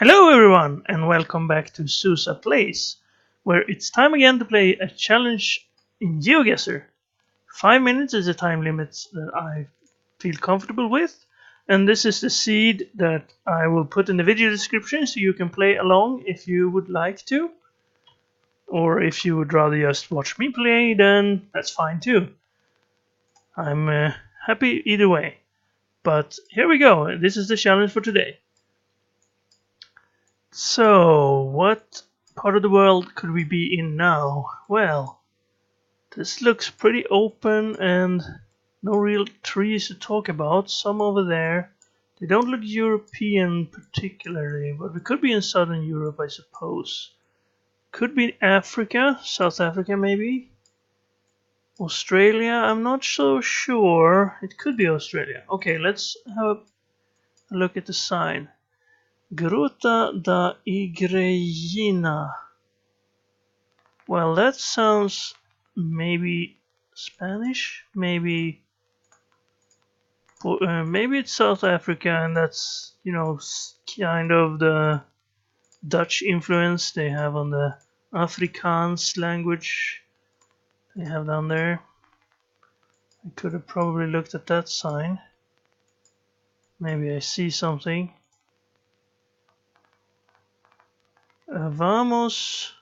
Hello everyone and welcome back to Susa Plays, where it's time again to play a challenge in GeoGuessr. 5 minutes is a time limit that I feel comfortable with, and this is the seed that I will put in the video description so you can play along if you would like to. Or if you would rather just watch me play, then that's fine too. I'm happy either way. But here we go, this is the challenge for today. So, what part of the world could we be in now? Well, this looks pretty open and no real trees to talk about. Some over there. They don't look European particularly, but we could be in Southern Europe, I suppose. Could be Africa, South Africa maybe. Australia, I'm not so sure. It could be Australia. Okay, let's have a look at the sign. Gruta da Igreina. Well, that sounds maybe Spanish, maybe it's South Africa, and that's kind of the Dutch influence they have on the Afrikaans language they have down there. I could have probably looked at that sign. Maybe I see something. Vamos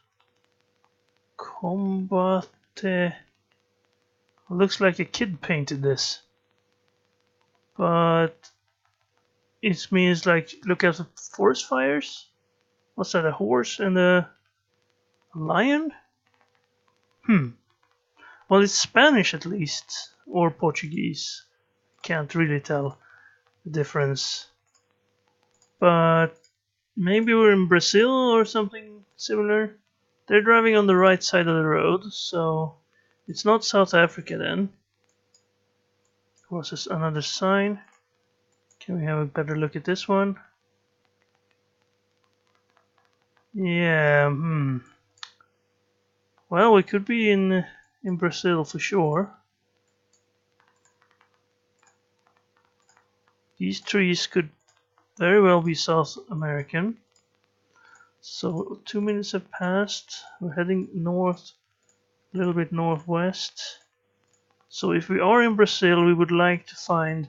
combate. Looks like a kid painted this, but it means like look at the forest fires. What's that? A horse and a lion? Well, it's Spanish at least, or Portuguese. Can't really tell the difference. But maybe we're in Brazil or something similar. They're driving on the right side of the road, so it's not South Africa then. What's this? Another sign. Can we have a better look at this one? Yeah, Well, we could be in Brazil for sure. These trees could very well be South American. So 2 minutes have passed. We're heading north, a little bit northwest. So if we are in Brazil, we would like to find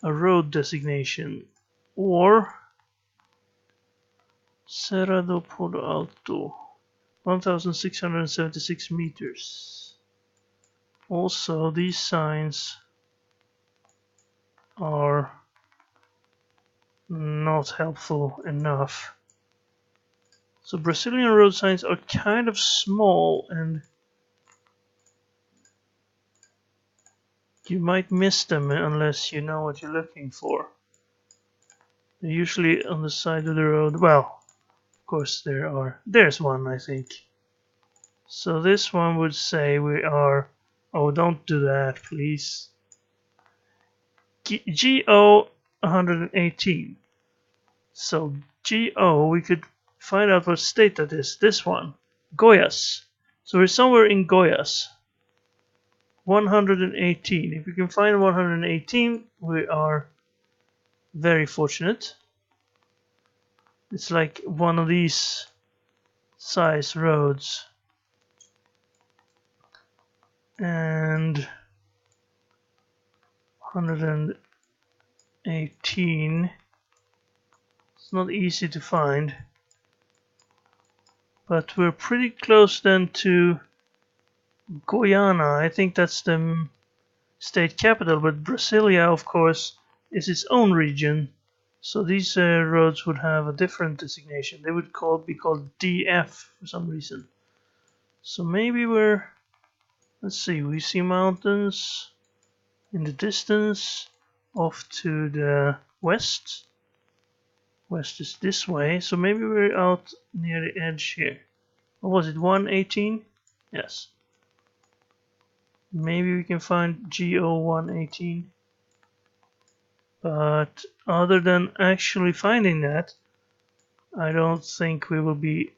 a road designation, or Serra do Polo Alto, 1676 meters. Also, these signs are not helpful enough. So Brazilian road signs are kind of small and you might miss them unless you know what you're looking for. They're usually on the side of the road. Well, of course there's one, I think. So this one would say we are, oh, don't do that please. GO 118. So GO, we could find out what state that is. This one, Goiás. So we're somewhere in Goiás. 118. If we can find 118, we are very fortunate. It's like one of these size roads. And 118. It's not easy to find. But we're pretty close then to Guyana. I think that's the state capital, but Brasilia, of course, is its own region. So these roads would have a different designation. They would be called DF for some reason. So maybe let's see, we see mountains in the distance off to the west. West is this way, so maybe we're out near the edge here. What was it, 118? Yes. Maybe we can find GO 118. But other than actually finding that, I don't think we will be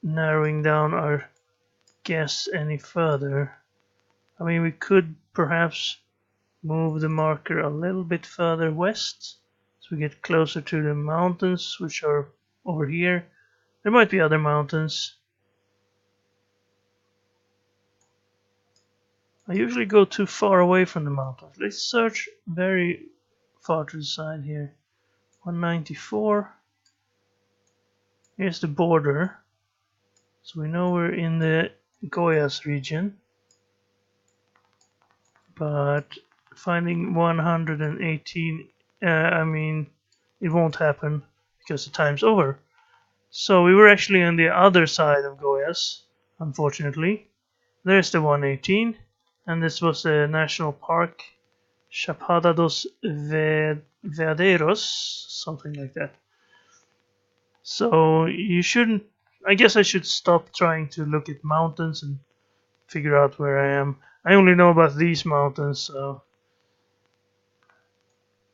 narrowing down our guess any further. I mean, we could perhaps move the marker a little bit further west so we get closer to the mountains, which are over here. There might be other mountains. I usually go too far away from the mountains. Let's search very far to the side here. 194. Here's the border. So we know we're in the GeoGuessr region. But finding 118, I mean, it won't happen because the time's over. So we were actually on the other side of GeoGuessr, unfortunately. There's the 118, and this was a national park, Chapada dos Veadeiros, something like that. So you shouldn't, I guess I should stop trying to look at mountains and figure out where I am. I only know about these mountains, so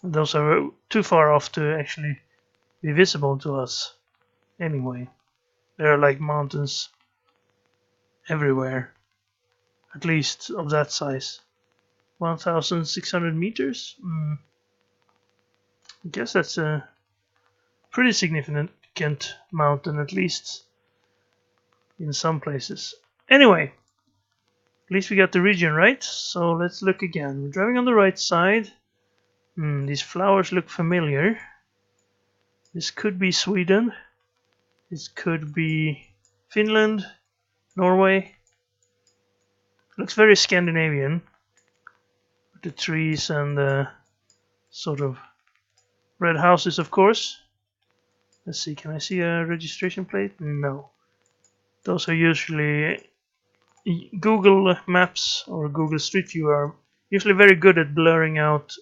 those are too far off to actually be visible to us. Anyway, there are like mountains everywhere, at least of that size. 1,600 meters? I guess that's a pretty significant mountain, at least in some places. Anyway, at least we got the region right, so let's look again. We're driving on the right side. These flowers look familiar. This could be Sweden. This could be Finland, Norway. Looks very Scandinavian. With the trees and the sort of red houses, of course. Let's see, can I see a registration plate? No. Those are usually... Google Maps or Google Street View are usually very good at blurring out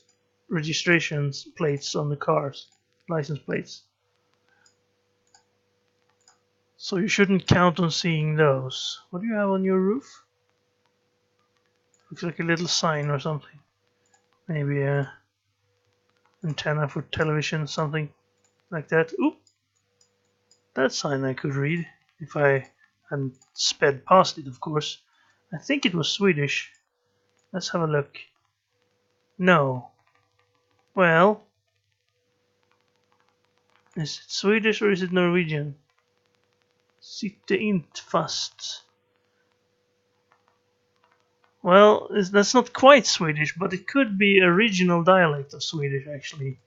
registration plates on the cars, license plates. So you shouldn't count on seeing those. What do you have on your roof? Looks like a little sign or something. Maybe a antenna for television, something like that. Oop! That sign I could read if I hadn't sped past it, of course. I think it was Swedish. Let's have a look. No. Well, is it Swedish or is it Norwegian? Sitte inte fast. Well, that's not quite Swedish, but it could be a regional dialect of Swedish, actually.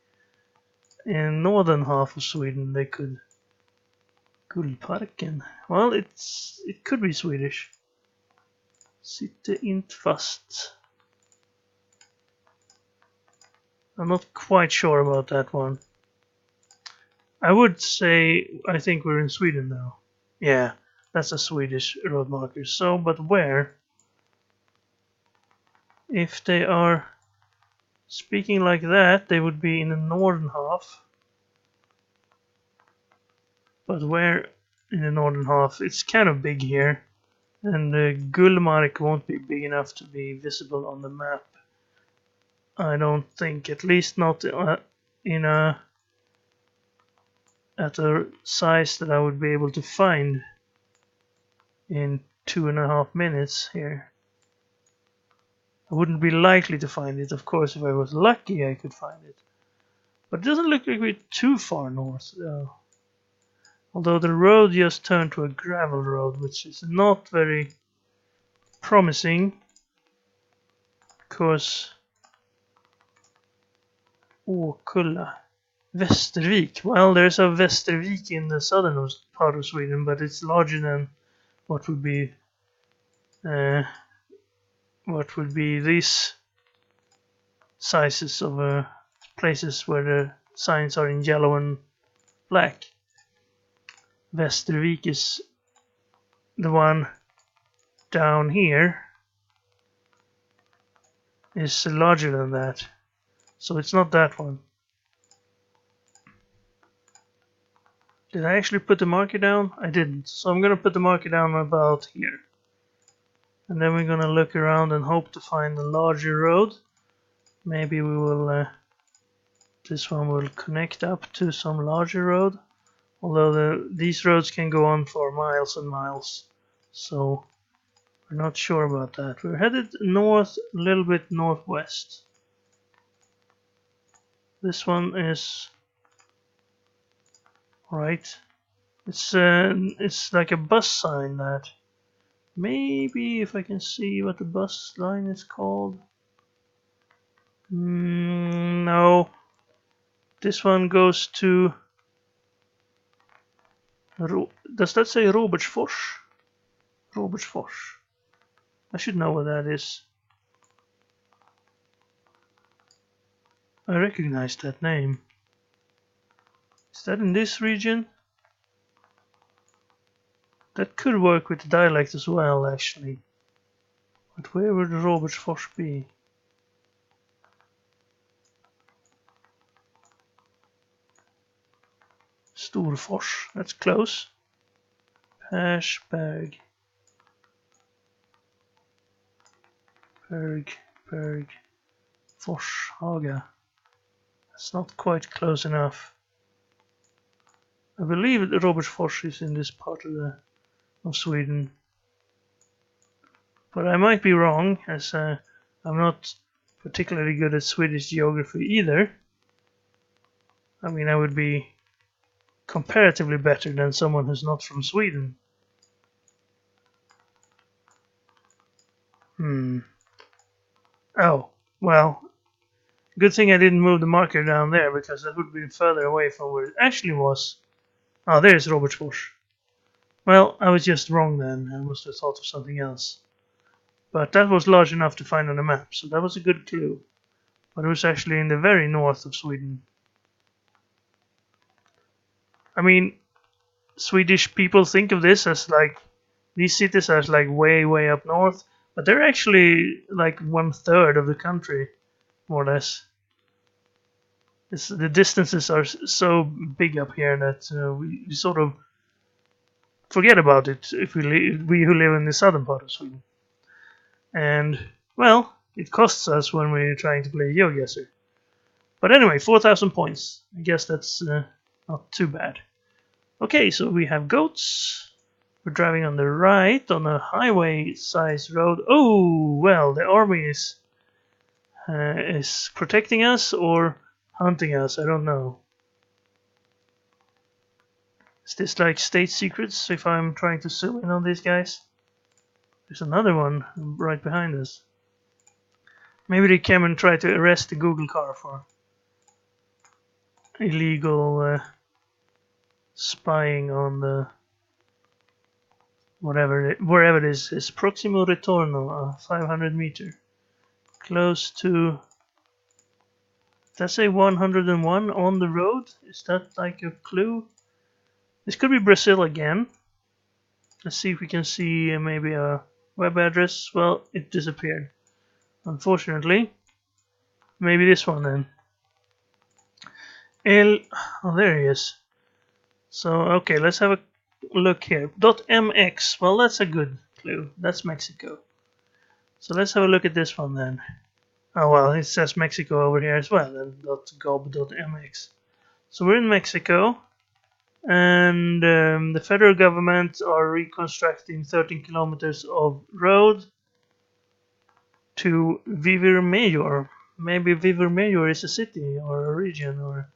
In northern half of Sweden, they could... Guldparken. Well, it could be Swedish. Sitte inte fast. I'm not quite sure about that one. I would say I think we're in Sweden now. Yeah, that's a Swedish road marker. So, but where? If they are speaking like that, they would be in the northern half. But where in the northern half? It's kind of big here. And Gullmark won't be big enough to be visible on the map. I don't think, at least not in a at a size that I would be able to find in 2.5 minutes here. I wouldn't be likely to find it. Of course, if I was lucky, I could find it. But it doesn't look like we're too far north, though. Although the road just turned to a gravel road, which is not very promising. Because... Åkulla. Västervik. Well, there's a Västervik in the southern part of Sweden, but it's larger than what would be these sizes of places where the signs are in yellow and black. Västervik is the one down here, is larger than that, so it's not that one. Did I actually put the marker down? I didn't, so I'm gonna put the marker down about here. And then we're gonna look around and hope to find a larger road. Maybe we will, this one will connect up to some larger road. Although these roads can go on for miles and miles. So we're not sure about that. We're headed north, a little bit northwest. This one is right. It's like a bus sign that. Maybe if I can see what the bus line is called. No. This one goes to... Does that say Robertsfors? Robertsfors. I should know what that is. I recognize that name. Is that in this region? That could work with the dialect as well, actually. But where would Robertsfors be? Storfors, that's close. Persberg. Berg. Forshaga. That's not quite close enough. I believe that Robertsfors is in this part of Sweden. But I might be wrong, as I'm not particularly good at Swedish geography either. I mean, I would be comparatively better than someone who's not from Sweden. Oh, well, good thing I didn't move the marker down there, because that would have been further away from where it actually was. Oh, there's Robertsfors. Well, I was just wrong then. I must have thought of something else. But that was large enough to find on the map, so that was a good clue. But it was actually in the very north of Sweden. I mean, Swedish people think of this as like, these cities are like way up north, but they're actually like 1/3 of the country, more or less. The distances are so big up here that we sort of forget about it if we who live in the southern part of Sweden. And, well, it costs us when we're trying to play GeoGuessr. But anyway, 4,000 points. I guess that's not too bad. Okay, so we have goats. We're driving on the right on a highway-sized road. Oh, well, the army is protecting us or hunting us. I don't know. Is this like state secrets if I'm trying to zoom in on these guys? There's another one right behind us. Maybe they came and tried to arrest the Google car for illegal spying on the wherever it is. It's Proximo Ritorno, 500 meter. Close to, does that say 101 on the road? Is that like a clue? This could be Brazil again. Let's see if we can see maybe a web address. Well, it disappeared, unfortunately. Maybe this one then. Oh, there he is. So, okay, let's have a look here. .mx, well, that's a good clue. That's Mexico. So let's have a look at this one then. Oh, well, it says Mexico over here as well, then .gob.mx. So we're in Mexico, and the federal government are reconstructing 13 kilometers of road to Vivir Mayor. Maybe Vivir Mayor is a city or a region, or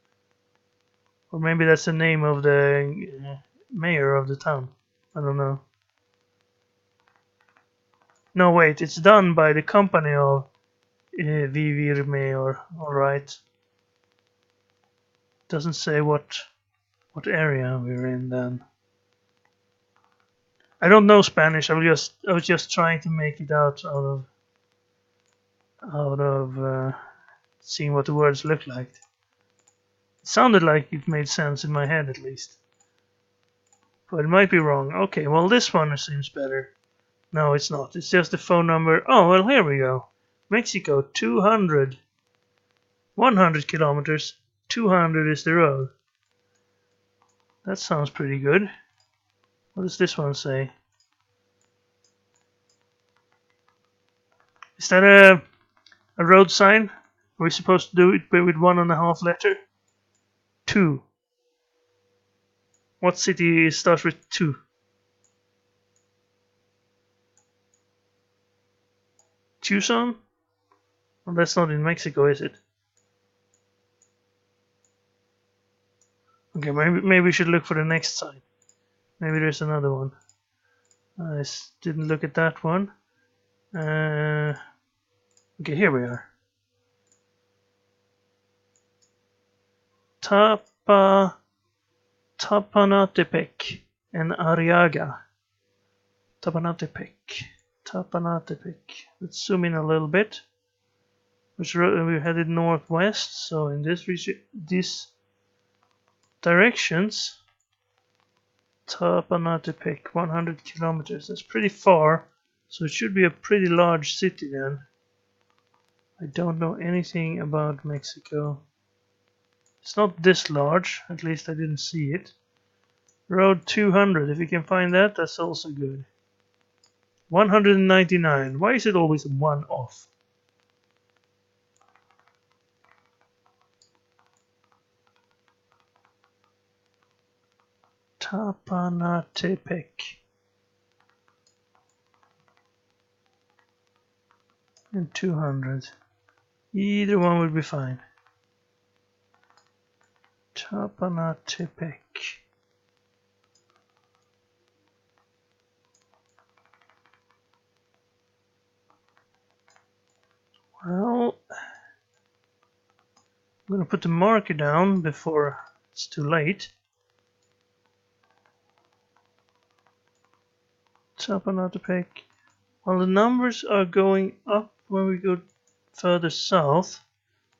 maybe that's the name of the mayor of the town. I don't know. No, wait, it's done by the company of Vivir Mayor. Alright. Doesn't say what area we're in then. I don't know Spanish. I was just trying to make it out of seeing what the words look like. It sounded like it made sense in my head at least. But it might be wrong. Okay, well this one seems better. No, it's not. It's just the phone number. Oh, well, here we go. Mexico, 200. 100 kilometers. 200 is the road. That sounds pretty good. What does this one say? Is that a road sign? Are we supposed to do it with 1.5 letter? 2. What city starts with 2? Tucson? Well, that's not in Mexico, is it? Okay, maybe we should look for the next sign. Maybe there's another one. I didn't look at that one. Okay, here we are. Tapanatepec and Arriaga. Tapanatepec. Let's zoom in a little bit. We're headed northwest, so in this region, these directions. Tapanatepec, 100 kilometers. That's pretty far, so it should be a pretty large city then. I don't know anything about Mexico. It's not this large, at least I didn't see it. Road 200, if you can find that, that's also good. 199, why is it always one off? Tapanatepec. And 200. Either one would be fine. Tapanatepec. Well, I'm gonna put the marker down before it's too late. Tapanatepec. Well, the numbers are going up when we go further south.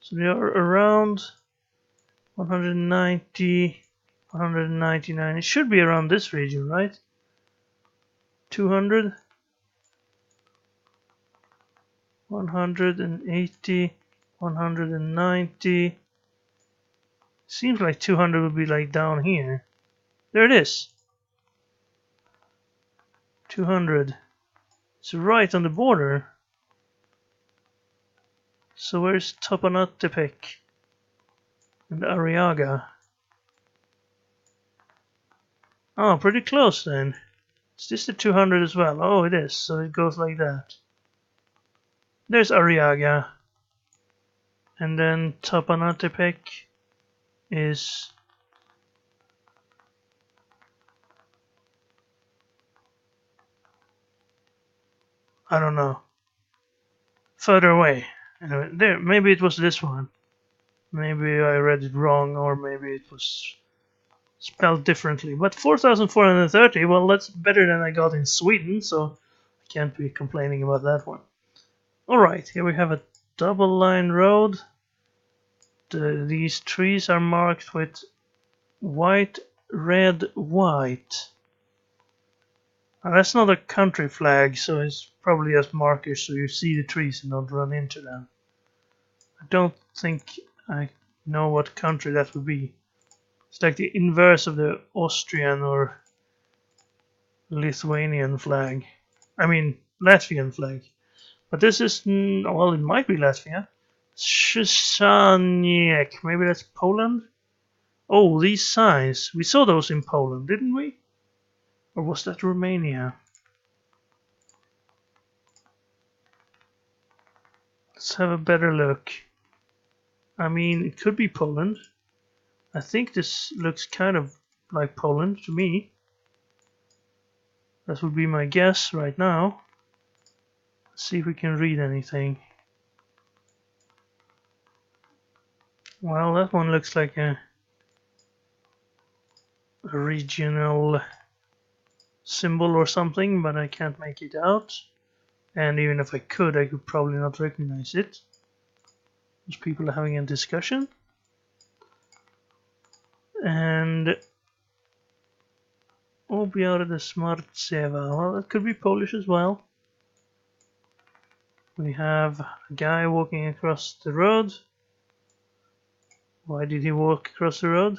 So they are around 190, 199. It should be around this region, right? 200, 180, 190. Seems like 200 would be like down here. There it is. 200. It's right on the border. So where's Tapanatepec and Arriaga? Oh, pretty close then. Is this the 200 as well? Oh, it is. So it goes like that. There's Arriaga. And then Tapanatepec is... I don't know. Further away. Anyway, there. Maybe it was this one. Maybe I read it wrong, or maybe it was spelled differently. But 4,430, well, that's better than I got in Sweden, so I can't be complaining about that one. Alright, here we have a double line road. These trees are marked with white, red, white. Now, that's not a country flag, so it's probably just markers so you see the trees and don't run into them. I don't think I know what country that would be. It's like the inverse of the Austrian or Lithuanian flag. I mean, Latvian flag. But this is, well, it might be Latvia. Szaniec, maybe that's Poland? Oh, these signs. We saw those in Poland, didn't we? Or was that Romania? Let's have a better look. I mean, it could be Poland. I think this looks kind of like Poland to me. That would be my guess right now. Let's see if we can read anything. Well, that one looks like a regional symbol or something, but I can't make it out. And even if I could probably not recognize it. Those people are having a discussion. And Obiarde Smartseva. Well, that could be Polish as well. We have a guy walking across the road. Why did he walk across the road?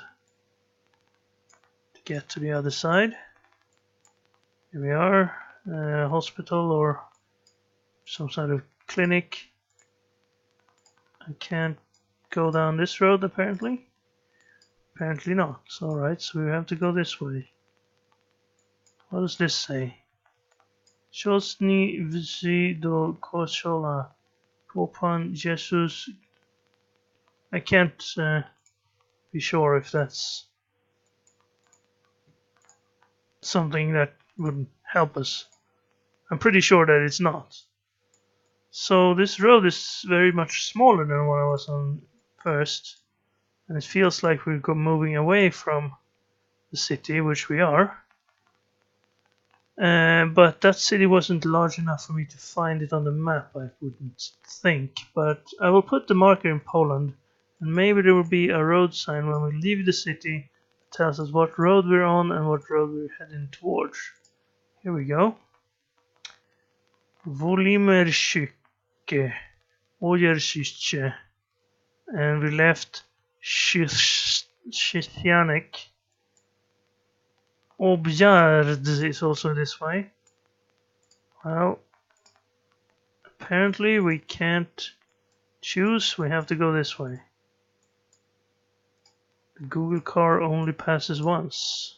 To get to the other side. Here we are, a hospital or some sort of clinic. I can't go down this road apparently. Apparently not. Alright, so we have to go this way. What does this say? Ciosni wzi do kościoła. Pan Jesus. I can't be sure if that's something that would help us. I'm pretty sure that it's not. So this road is very much smaller than what I was on first, and it feels like we're moving away from the city, which we are. But that city wasn't large enough for me to find it on the map, I wouldn't think. But I will put the marker in Poland, and maybe there will be a road sign when we leave the city that tells us what road we're on and what road we're heading towards. Here we go. Wolimerzyce, Ojerzyce, and we left Szysianek. Objard is also this way. Well, apparently we can't choose, we have to go this way. The Google car only passes once.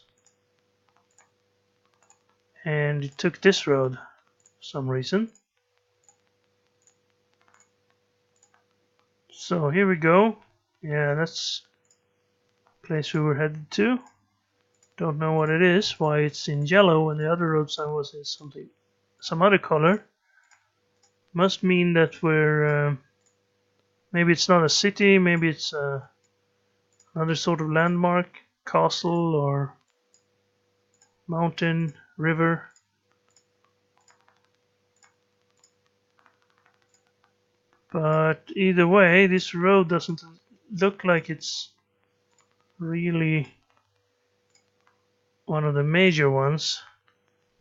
And it took this road for some reason. So here we go. Yeah, that's the place we were headed to. Don't know what it is, why it's in yellow and the other road sign was in some other color. Must mean that we're maybe it's not a city, maybe it's another sort of landmark, castle or mountain, river. But either way, this road doesn't look like it's really one of the major ones.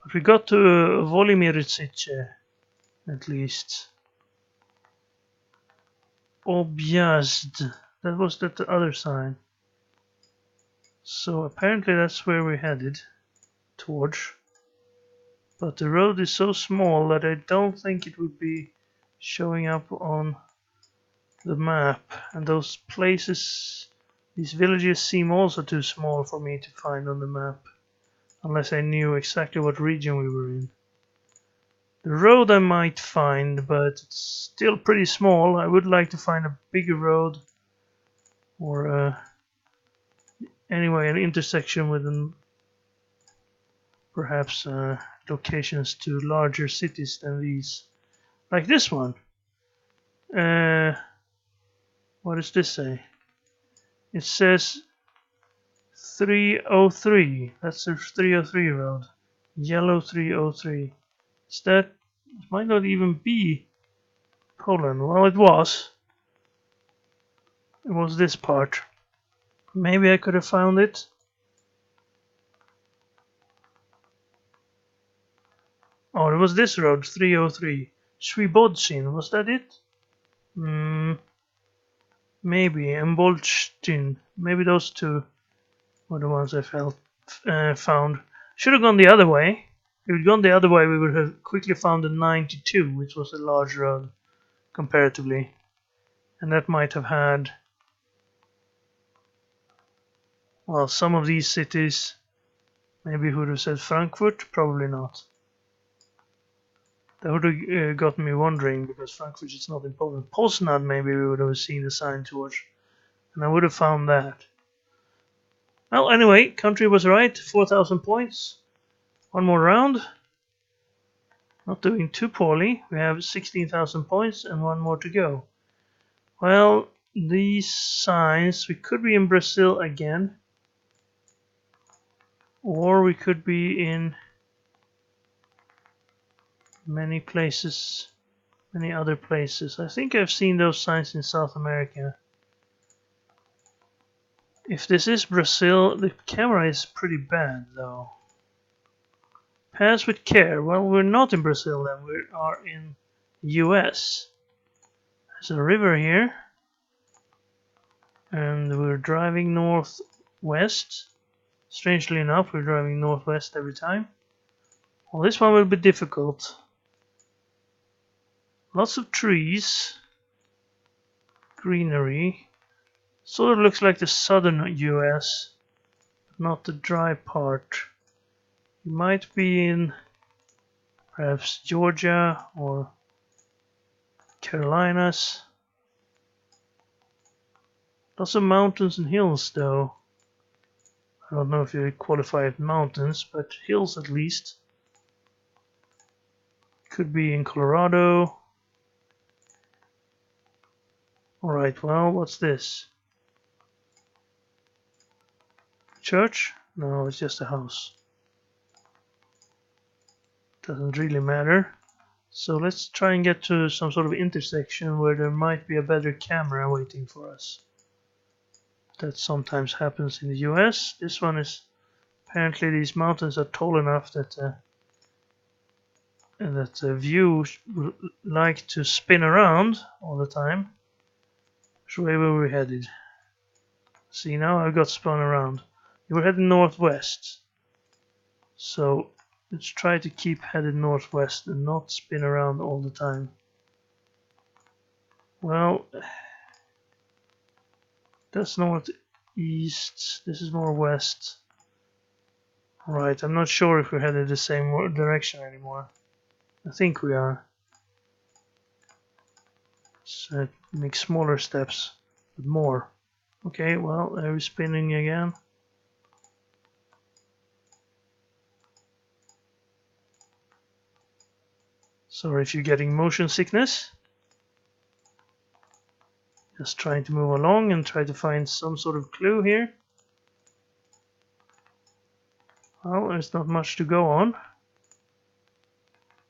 But we got to Wolimirzyce, at least. Objazd. That was the other sign. So apparently that's where we're headed towards. But the road is so small that I don't think it would be showing up on the map. And those places, these villages seem also too small for me to find on the map. Unless I knew exactly what region we were in. The road I might find, but it's still pretty small. I would like to find a bigger road, or anyway, an intersection with perhaps locations to larger cities than these, like this one. What does this say? It says 303. That's the 303 road. Yellow 303. Is that? It might not even be Poland. Well, it was. It was this part. Maybe I could have found it. Oh, it was this road, 303. Swiebodzin, was that it? Maybe. And Bolsztyn. Maybe those two were the ones I found. Should have gone the other way. If we'd gone the other way, we would have quickly found the 92, which was a large road, comparatively. And that might have had, well, some of these cities. Maybe we would have said Frankfurt, probably not. That would have got me wondering, because Frankfurt is not in Poland. Poznan, maybe we would have seen a sign towards, and I would have found that. Well, anyway, country was right, 4,000 points. One more round. Not doing too poorly. We have 16,000 points and one more to go. Well, these signs, we could be in Brazil again. Or we could be in many places, many other places. I think I've seen those signs in South America. If this is Brazil, the camera is pretty bad though. Pass with care. Well, we're not in Brazil then, we are in US. There's a river here. And we're driving northwest. Strangely enough, we're driving northwest every time. Well, this one will be difficult. Lots of trees. Greenery. Sort of looks like the southern US, not the dry part. You might be in perhaps Georgia or Carolinas. Lots of mountains and hills though. I don't know if you qualify at mountains, but hills at least. Could be in Colorado. Alright, well, what's this? Church? No, it's just a house. Doesn't really matter. So let's try and get to some sort of intersection where there might be a better camera waiting for us. That sometimes happens in the US. This one is apparently these mountains are tall enough that the view would like to spin around all the time. Which way were we headed? See, now I got spun around. We were heading northwest. So let's try to keep headed northwest and not spin around all the time. Well, that's northeast. This is northwest. Right, I'm not sure if we're headed the same direction anymore. I think we are. So make smaller steps, but more. Okay, well, there we're spinning again. Sorry if you're getting motion sickness. Just trying to move along and try to find some sort of clue here. Well, there's not much to go on.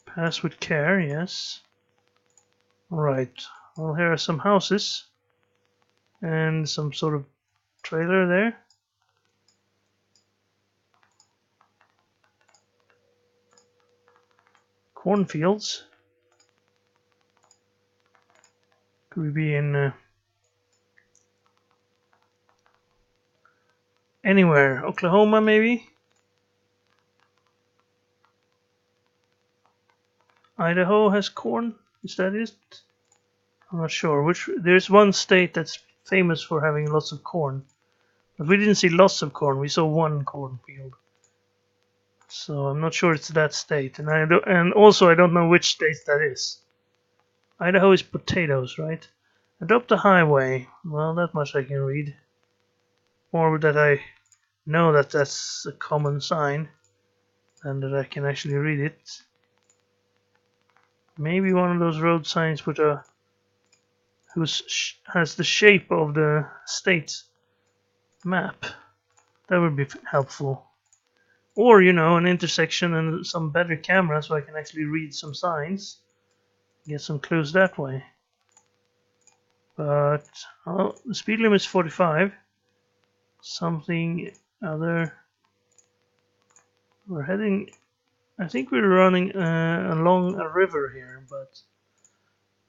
Pass with care, yes. Alright, well, here are some houses. And some sort of trailer there. Cornfields. Could we be in anywhere? Oklahoma, maybe? Idaho has corn? Is that it? I'm not sure. There's one state that's famous for having lots of corn. But we didn't see lots of corn. We saw one cornfield. So I'm not sure it's that state. And also I don't know which state that is. Idaho is potatoes, right? Adopt a highway. Well, that much I can read. Or that I know that that's a common sign. And that I can actually read it. Maybe one of those road signs with a has the shape of the state map. That would be helpful. Or, you know, an intersection and some better camera so I can actually read some signs. Get some clues that way. But the speed limit is 45. Something other. We're heading. I think we're running along a river here, but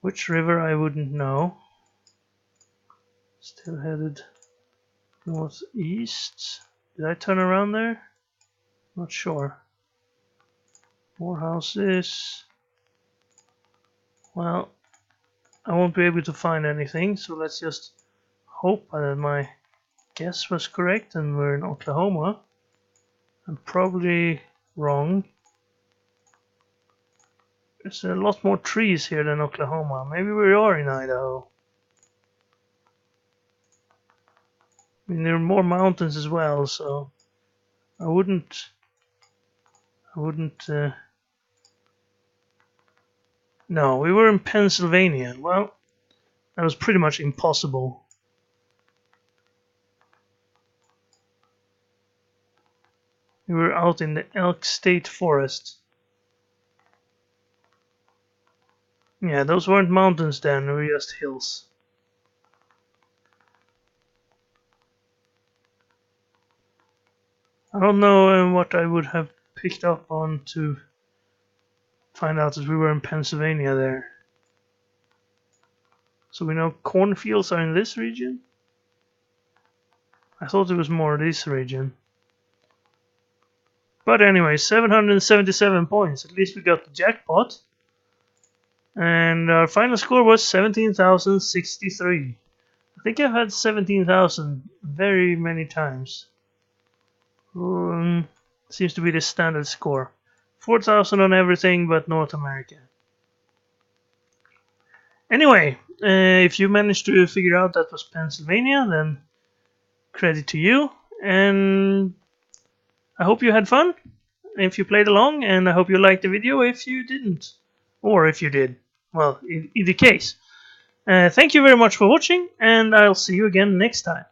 which river I wouldn't know. Still headed northeast. Did I turn around there? Not sure. More houses. Well, I won't be able to find anything, so let's just hope that my guess was correct and we're in Oklahoma. I'm probably wrong. There's a lot more trees here than Oklahoma. Maybe we are in Idaho. I mean, there are more mountains as well, so I wouldn't. No, we were in Pennsylvania. Well, that was pretty much impossible. We were out in the Elk State Forest. Yeah, those weren't mountains then, they were just hills. I don't know what I would have picked up on to find out that we were in Pennsylvania there. So we know cornfields are in this region? I thought it was more this region. But anyway, 777 points. At least we got the jackpot. And our final score was 17,063. I think I've had 17,000 very many times. Seems to be the standard score. 4,000 on everything but North America. Anyway, if you managed to figure out that was Pennsylvania, then credit to you. And I hope you had fun if you played along, and I hope you liked the video if you didn't. Or if you did. Well, in either case. Thank you very much for watching, and I'll see you again next time.